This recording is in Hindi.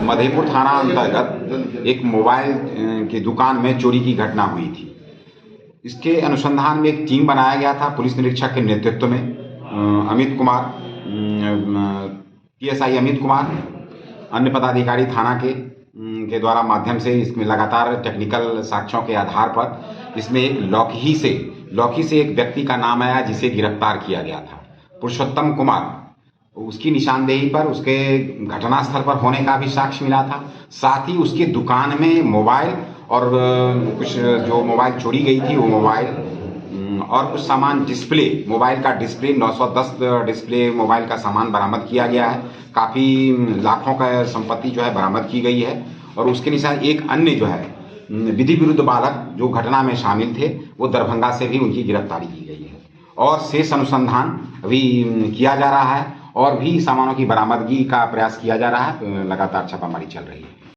मधेपुर थाना अंतर्गत एक मोबाइल की दुकान में चोरी की घटना हुई थी। इसके अनुसंधान में एक टीम बनाया गया था पुलिस निरीक्षक के नेतृत्व में। अमित कुमार, PSI अमित कुमार, अन्य पदाधिकारी थाना के द्वारा माध्यम से इसमें लगातार टेक्निकल साक्ष्यों के आधार पर इसमें एक लौकी से एक व्यक्ति का नाम आया जिसे गिरफ्तार किया गया था, पुरुषोत्तम कुमार। उसकी निशानदेही पर उसके घटनास्थल पर होने का भी साक्ष्य मिला था। साथ ही उसके दुकान में मोबाइल और कुछ जो मोबाइल चोरी गई थी वो मोबाइल और कुछ सामान मोबाइल का डिस्प्ले 910 डिस्प्ले मोबाइल का सामान बरामद किया गया है। काफ़ी लाखों का संपत्ति जो है बरामद की गई है। और उसके निशान एक अन्य जो है विधि विरुद्ध बालक जो घटना में शामिल थे वो दरभंगा से भी उनकी गिरफ्तारी की गई है। और शेष अनुसंधान अभी किया जा रहा है और भी सामानों की बरामदगी का प्रयास किया जा रहा है। लगातार छापामारी चल रही है।